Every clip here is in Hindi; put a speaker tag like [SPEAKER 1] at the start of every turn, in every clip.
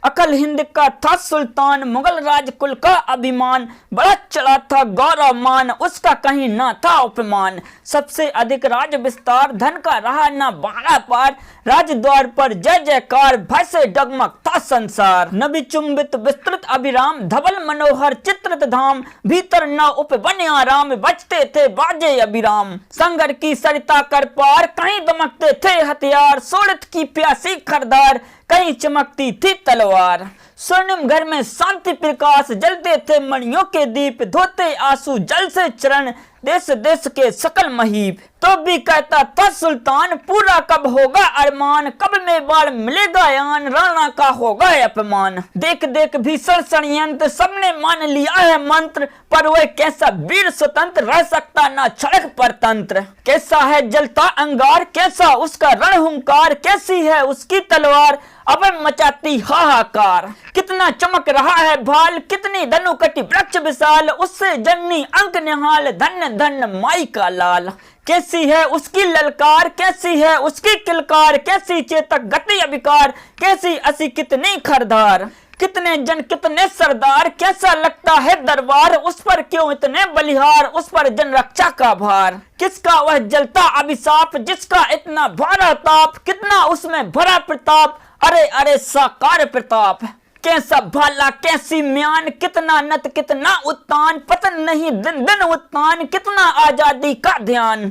[SPEAKER 1] अकल हिंद का था सुल्तान, मुगल राजकुल का अभिमान, बड़ा चला था गौरव मान, उसका कहीं ना था उपमान। सबसे अधिक राज विस्तार, धन का रहा ना बाड़ा पार, राजद्वार पर जय जयकार, भय से डगमग था संसार। नबी चुंबित विस्तृत अभिराम, धवल मनोहर चित्रित धाम, भीतर न उपवन आराम, बजते थे बाजे अभिराम। संगर की सरिता कर पार, कहीं दमकते थे हथियार, सोड़त की प्यासी खरदार, कहीं चमकती थी तलवार। स्वर्णिम घर में शांति प्रकाश, जलते थे मणियों के दीप, धोते आंसू जल से चरण, देश देश के सकल महीप। तो भी कहता था सुल्तान, पूरा कब होगा अरमान, कब में बाढ़ मिलेगा यान, राणा का होगा अपमान। देख देख भीषण षड्यंत्र, सबने मान लिया है मंत्र, पर वह कैसा वीर स्वतंत्र, रह सकता ना सड़क पर तंत्र। कैसा है जलता अंगार, कैसा उसका रणहुंकार, कैसी है उसकी तलवार, अब मचाती हाहाकार। कितना चमक रहा है भाल, कितनी धनुकटी वृक्ष विशाल, उससे जननी अंक निहाल, धन्य धन्य माई का लाल। कैसी है उसकी ललकार, कैसी है उसकी किलकार, कैसी चेतक गति अभिकार, कैसी असी कितनी खरधार। कितने जन कितने सरदार, कैसा लगता है दरबार, उस पर क्यों इतने बलिहार, उस पर जन रक्षा का भार। किसका वह जलता अभिशाप, जिसका इतना भारा ताप, कितना उसमें भरा प्रताप, अरे अरे साकार प्रताप। कैसा भाला कैसी म्यान, कितना नत कितना उत्तान, पतन नहीं दिन दिन उत्तान, कितना आजादी का ध्यान।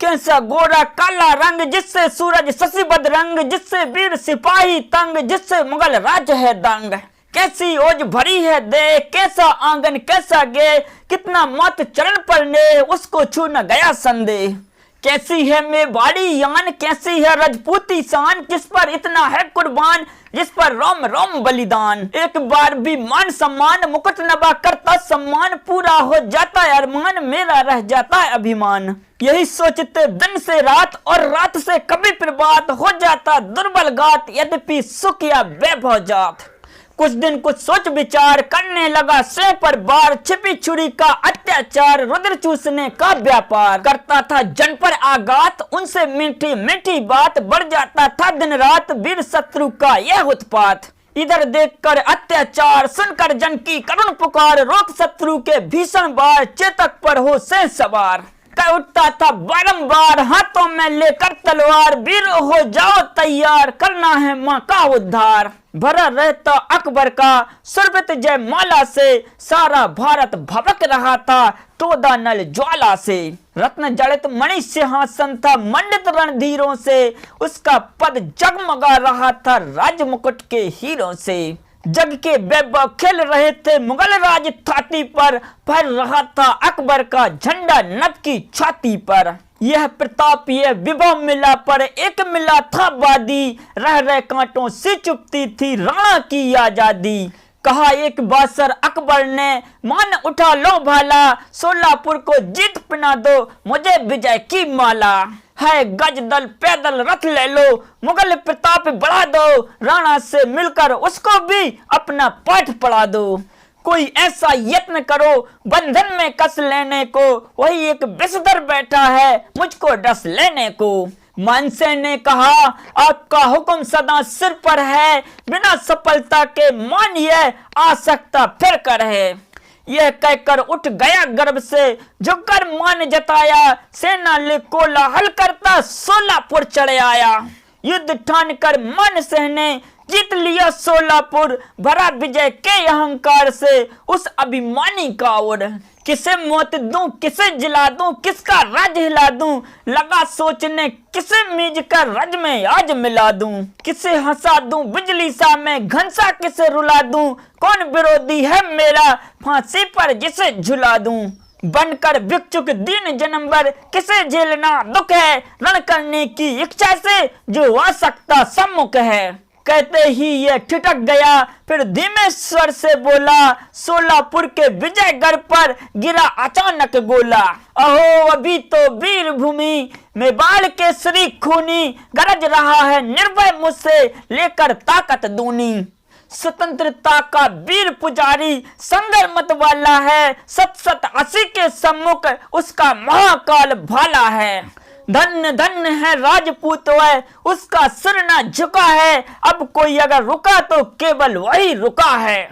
[SPEAKER 1] कैसा गोरा काला रंग, जिससे सूरज शशि बदरंग, जिससे वीर सिपाही तंग, जिससे मुगल राज है दंग। कैसी ओज भरी है दे, कैसा आंगन कैसा गे, कितना मत चरण पर ने, उसको छू न गया संदेह। कैसी है मेवाड़ी यान, कैसी है रजपूती शान, किस पर इतना है कुर्बान, जिस पर रोम रोम बलिदान। एक बार भी मान सम्मान, मुकुट नभा करता सम्मान, पूरा हो जाता है अरमान, मेरा रह जाता है अभिमान। यही सोचते दिन से रात, और रात से कभी प्रभात, हो जाता दुर्बल गात, यद्यपि सुख या वैभव जात। कुछ दिन कुछ सोच विचार, करने लगा स्वयं पर बार, छिपी छुरी का अत्याचार, रुद्र चूसने का व्यापार। करता था जन पर आघात, उनसे मीठी मीठी बात, बढ़ जाता था दिन रात, वीर शत्रु का यह उत्पात। इधर देखकर अत्याचार, सुनकर जन की करुण पुकार, रोक शत्रु के भीषण बार, चेतक पर हो से सवार। कह उठता था बारंबार, हाथों में लेकर तलवार, वीर हो जाओ तैयार, करना है माँ का उद्धार। भरा रहता अकबर का सुरभित जय माला से, सारा भारत भभक रहा था टोदा नल ज्वाला से। रत्न जड़ित मणि सिंहासन था मंडित रणधीरों से, उसका पद जगमगा रहा था राज मुकुट के हीरों से। जग के वैभव खेल रहे थे मुगल राज छाती पर, फहर रहा था अकबर का झंडा नभ की छाती पर। यह प्रताप यह विभव मिला पर एक मिला था वादी, रह रह कांटों से चुपती थी राणा की आजादी। कहा एक बासर अकबर ने, मान उठा लो भाला, सोलापुर को जीत पिना दो, मुझे विजय की माला। है गज दल पैदल रथ ले लो, मुगल प्रताप बढ़ा दो, राणा से मिलकर उसको भी अपना पाठ पढ़ा दो। कोई ऐसा यत्न करो बंधन में कस लेने को, वही एक विषधर बैठा है मुझको डस लेने को। मानसे ने कहा आपका हुक्म सदा सिर पर है, बिना सफलता के मानिए आ सकता फिर कर है। यह कहकर उठ गया गर्भ से, झुककर मान जताया, सेना ले कोलाहल करता सोलापुर चढ़ आया। युद्ध ठान कर मन सहने जीत लिया सोलापुर, भरा विजय के अहंकार से उस अभिमानी का ओर। किसे मौत दूं किसे जिला दूं, किसका राज हिला दूं, लगा सोचने किसे मीज कर रज में आज मिला दूं। किसे हंसा दूं बिजली सा मैं, घनसा किसे रुला दूं, कौन विरोधी है मेरा फांसी पर जिसे झुला दूं। बनकर भिक्षुक दीन जन्मभर किसे झेलना दुख है, रण करने की इच्छा से जो आ सकता सम्मुख है। कहते ही ये ठिठक गया, फिर धीमे स्वर से बोला, सोलापुर के विजयगढ़ पर गिरा अचानक गोला। अहो अभी तो वीर भूमि में बाल के श्री खूनी, गरज रहा है निर्भय मुझसे लेकर ताकत दूनी। स्वतंत्रता का वीर पुजारी संगर मत वाला है, सत सत 80 के सम्मुख उसका महाकाल भाला है। धन्य धन्य है राजपूत वह, उसका सिर न झुका है। अब कोई अगर रुका तो केवल वही रुका है।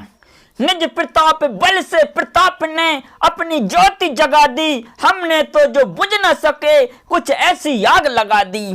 [SPEAKER 1] निज प्रताप बल से प्रताप ने अपनी ज्योति जगा दी, हमने तो जो बुझ न सके कुछ ऐसी आग लगा दी।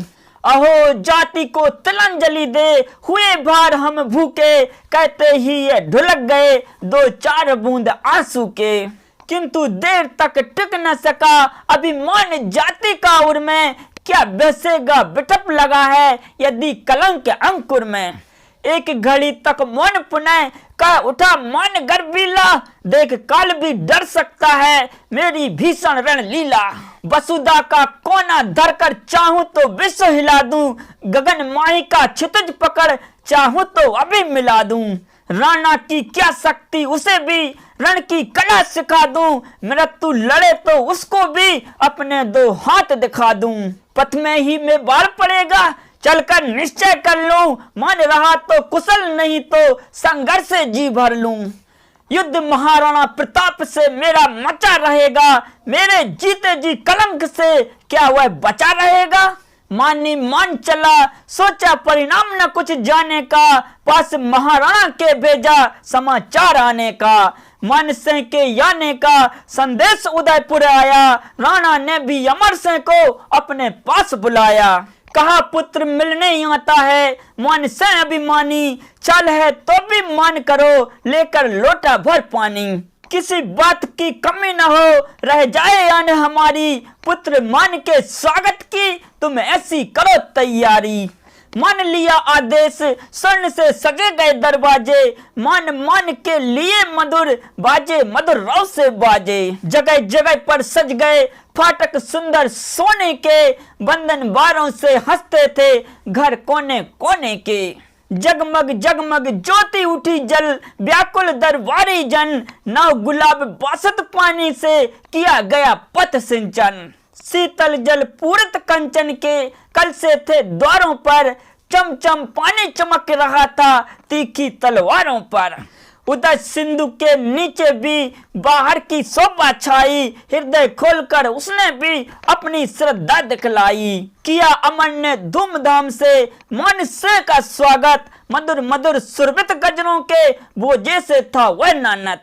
[SPEAKER 1] अहो जाति को तिलांजलि दे, हुए भार हम भूखे, कहते ही ये ढुलक गए दो चार बूंद आंसू के। किंतु देर तक टिक न सका अभिमान जाति का उर में, क्या बसेगा बिटप लगा है यदि कलंक अंकुर में। एक घड़ी तक मौन पुनः का उठा मान गर्वीला, देख काल भी डर सकता है मेरी भीषण रणलीला। वसुधा का कोना धरकर चाहूं तो विश्व हिला दूं, गगन माही का क्षितिज पकड़ चाहूं तो अभी मिला दूं। राणा की क्या शक्ति उसे भी रण की कला सिखा दूं, मृत्यु लड़े तो उसको भी अपने दो हाथ दिखा दूं। पथ में ही में बाढ़ पड़ेगा चलकर निश्चय कर लूं, मान रहा तो कुशल नहीं तो संघर्ष से जी भर लूं। युद्ध महाराणा प्रताप से मेरा मचा रहेगा, मेरे जीते जी कलंक से क्या वह बचा रहेगा। मानी मान चला सोचा परिणाम न कुछ जाने का, पास महाराणा के भेजा समाचार आने का। मन सिंह के याने का संदेश उदयपुर आया, राणा ने भी अमर सिंह को अपने पास बुलाया। कहा पुत्र मिलने आता है मान सिंह अभिमानी, चल है तो भी मान करो लेकर लोटा भर पानी। किसी बात की कमी न हो रह जाए आन हमारी, पुत्र मान के स्वागत की तुम ऐसी करो तैयारी। मान लिया आदेश स्वर्ण से सजे गए दरवाजे, मान के लिए मधुर बाजे मधुर रव से बाजे। जगह जगह पर सज गए फाटक सुंदर सोने के, बंधन बारों से हंसते थे घर कोने कोने के। जगमग जगमग ज्योति उठी जल व्याकुल दरबारी जन, नाव गुलाब बासत पानी से किया गया पथ सिंचन। शीतल जल पूरित कंचन के कल से थे द्वारों पर, चमचम पानी चमक रहा था तीखी तलवारों पर। उधर सिंधु के नीचे भी बाहर की शोभा छाई, हृदय खोलकर उसने भी अपनी श्रद्धा दिखलाई। किया अमर ने धूमधाम से मान सिंह का स्वागत, मधुर मधुर सुरभित गजरों के बोझे से था वह नानत।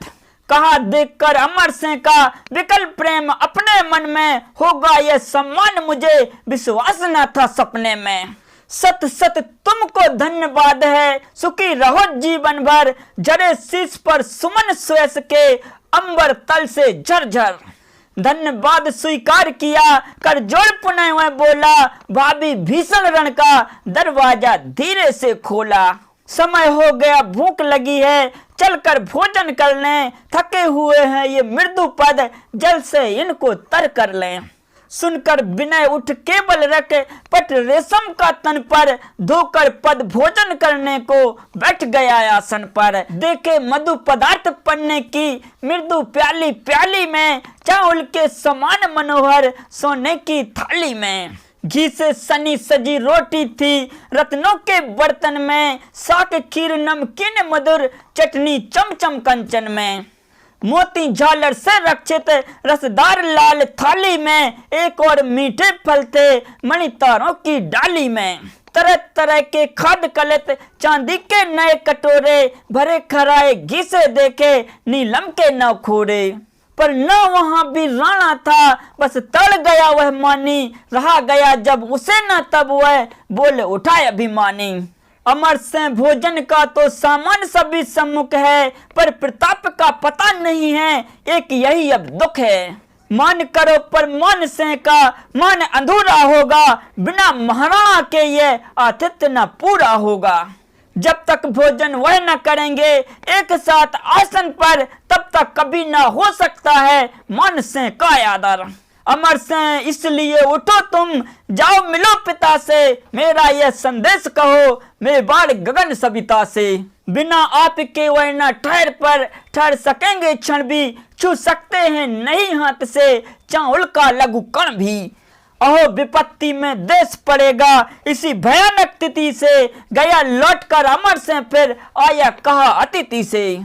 [SPEAKER 1] कहा देखकर अमर सिंह का विकल प्रेम अपने मन में, होगा यह सम्मान मुझे विश्वास न था सपने में। सत सत तुमको धन्यवाद है सुखी रहो जीवन भर, जरे शीश पर सुमन स्वेश के अंबर तल से झरझर। धन्यवाद स्वीकार किया कर जोड़ पुनः वह बोला, भाभी भीषण रण का दरवाजा धीरे से खोला। समय हो गया भूख लगी है चलकर भोजन कर लें, थके हुए हैं ये मृदु पद जल से इनको तर कर लें। सुनकर विनय उठ केवल रख पट रेशम का तन पर, धोकर पद भोजन करने को बैठ गया आसन पर। देखे मधु पदार्थ पन्ने की मृदु प्याली प्याली में, चावल के समान मनोहर सोने की थाली में। घी से सनी सजी रोटी थी रत्नों के बर्तन में, साग खीर नमकीन मधुर चटनी चमचम कंचन में। मोती झालर से रक्षित रसदार लाल थाली में, एक और मीठे फल थे मणितारों की डाली में। तरह तरह के खाद कलत चांदी के नए कटोरे, भरे खराए घी से देखे नीलम के नौखोरे। पर न वहां भी राणा था बस तड़ गया वह मानी, रहा गया जब उसे न तब वह बोले उठाए अभिमानी। अमर सिंह भोजन का तो सामान सभी सम्मुख है, पर प्रताप का पता नहीं है एक यही अब दुख है। मान करो पर मान सिंह का मान अधूरा होगा, बिना महाराणा के ये आतिथ्य न पूरा होगा। जब तक भोजन वह न करेंगे एक साथ आसन पर, तब तक कभी न हो सकता है मान सिंह का आदर। अमर सिंह इसलिए उठो तुम जाओ मिलो पिता से, मेरा यह संदेश कहो मेवाड़ गगन सविता से। बिना आपके वह न ठहर सकेंगे क्षण भी, छू सकते हैं नहीं हाथ से चावल का लघु कण भी। अहो विपत्ति में देश पड़ेगा इसी भयानक तिथि से, गया लौटकर अमर सिंह फिर आया कहा अतिथि से।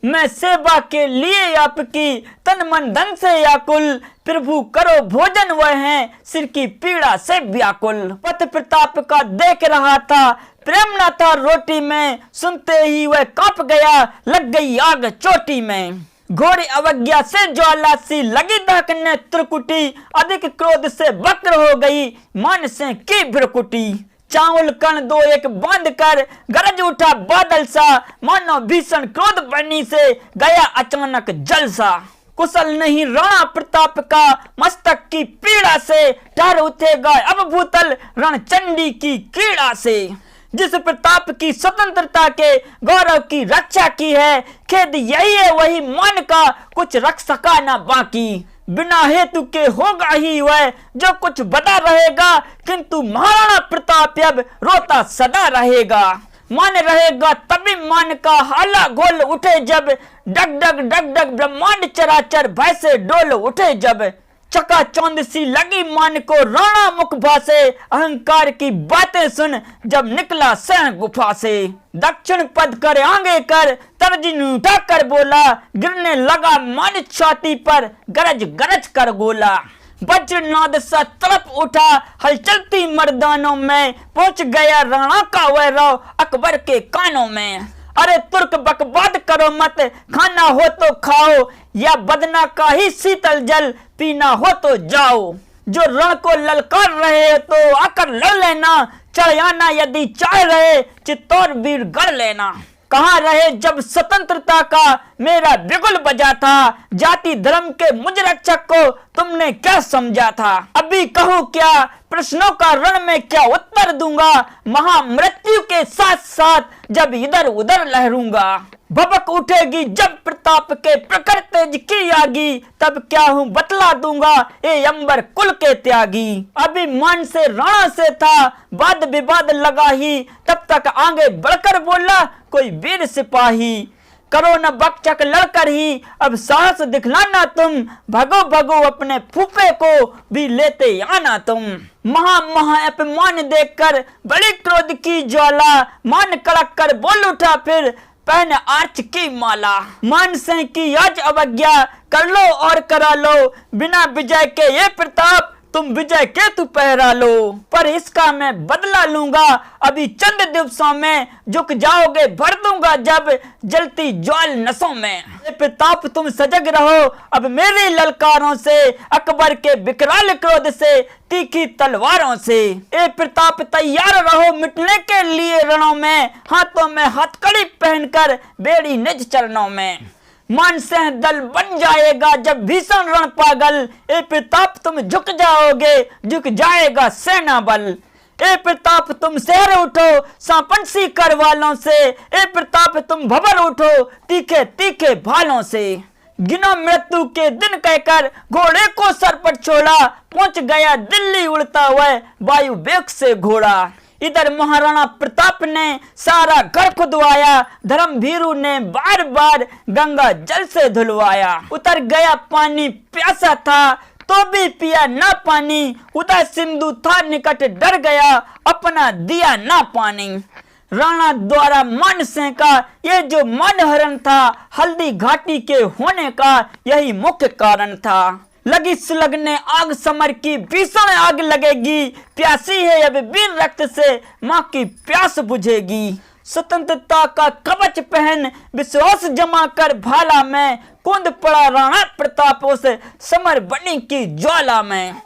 [SPEAKER 1] मैं सेवा के लिए आपकी तन मन धन से व्याकुल, प्रभु करो भोजन वह है सिर की पीड़ा से व्याकुल। पति प्रताप का देख रहा था, प्रेम न था रोटी में, सुनते ही वह कांप गया, लग गई आग चोटी में। घोड़ी अवज्ञा से ज्वाला सी लगी दहकने त्रिकुटी, अधिक क्रोध से वक्र हो गई मन से की भ्रकुटी। चावल कण दो एक बांध कर गरज उठा बादल सा, मानो भीषण क्रोध बनी से गया अचानक जलसा। कुशल नहीं राणा प्रताप का मस्तक की पीड़ा से, ठहर उठेगा अब भूतल रणचंडी की कीड़ा से। जिस प्रताप की स्वतंत्रता के गौरव की रक्षा की है, खेद यही है वही मन का कुछ रख सका ना बाकी। बिना हेतु के होगा ही वह जो कुछ बता रहेगा, किंतु महाराणा प्रताप अब रोता सदा रहेगा। मान रहेगा तभी मान का हाला गोल उठे जब, डग डग डग डग ब्रह्मांड चराचर भय से डोल उठे जब। चका चौंध सी लगी मान को राणा मुख भासे, अहंकार की बातें सुन जब निकला सह गुफा से। दक्षिण पद कर आगे कर तर्जनी उठा कर बोला, गिरने लगा मान छाती पर गरज गरज कर गोला। वज्रनाद सा तड़प उठा हलचलती मर्दानों में, पहुंच गया राणा का वैरव अकबर के कानों में। अरे तुर्क बकवाद करो मत, खाना हो तो खाओ, या बदना का ही शीतल जल पीना हो तो जाओ। जो रण को ललकार रहे तो आकर लड़ लेना, चढ़ आना यदि चाह रहे चित्तौड़ वीर गढ़ लेना। कहाँ रहे जब स्वतंत्रता का मेरा बिगुल बजा था, जाति धर्म के मुझ रक्षक को तुमने क्या समझा था। अभी कहूँ क्या प्रश्नों का रण में क्या उत्तर दूंगा, महामृत्यु के साथ साथ जब इधर उधर लहरूंगा। भबक उठेगी जब प्रताप के प्रखर तेज की आगी, तब क्या हूँ बतला दूंगा ये अंबर कुल के त्यागी। अभी मन से राणा से था वाद विवाद लगा ही, तब तक आगे बढ़कर बोला कोई वीर सिपाही। करो न बकचक लड़कर ही अब साहस दिखलाना तुम, भगो भगो अपने फूफे को भी लेते आना तुम। महा अपमान देखकर बड़ी क्रोध की ज्वाला, मान कड़क कर बोल उठा फिर पहन आर्च की माला। मान से की आज अवज्ञा कर लो और करा लो, बिना विजय के ये प्रताप तुम विजय केतु पहरा लो। पर इसका मैं बदला लूंगा अभी चंद दिवसों में, झुक जाओगे भर दूंगा जब जलती ज्वाल नसों में। ये प्रताप तुम सजग रहो अब मेरी ललकारों से, अकबर के विकराल क्रोध से तीखी तलवारों से। ए प्रताप तैयार रहो मिटने के लिए रणों में, हाथों में हथकड़ी पहनकर बेड़ी निज चरणों में। मान से दल बन जाएगा जब भीषण रण पागल, ए प्रताप तुम झुक जाओगे झुक जाएगा सेना बल। ए प्रताप तुम शहर उठो सांपनसी कर वालों से, ए प्रताप तुम भवर उठो तीखे तीखे भालों से। गिनो मृत्यु के दिन कहकर घोड़े को सर पर छोड़ा, पहुंच गया दिल्ली उड़ता हुआ वायु वेग से घोड़ा। इधर महाराणा प्रताप ने सारा घर खुदवाया, धर्म भीरू ने बार बार गंगा जल से धुलवाया। उतर गया पानी प्यासा था तो भी पिया ना पानी, उधर सिंधु था निकट डर गया अपना दिया ना पानी। राणा द्वारा मान सिंह का ये जो मनहरण था, हल्दी घाटी के होने का यही मुख्य कारण था। लगी सुलगने आग समर की भीषण आग लगेगी, प्यासी है अब वीर रक्त से माँ की प्यास बुझेगी। स्वतंत्रता का कवच पहन विश्वास जमा कर भाला में, कूद पड़ा राणा प्रताप उस समर बनी की ज्वाला में।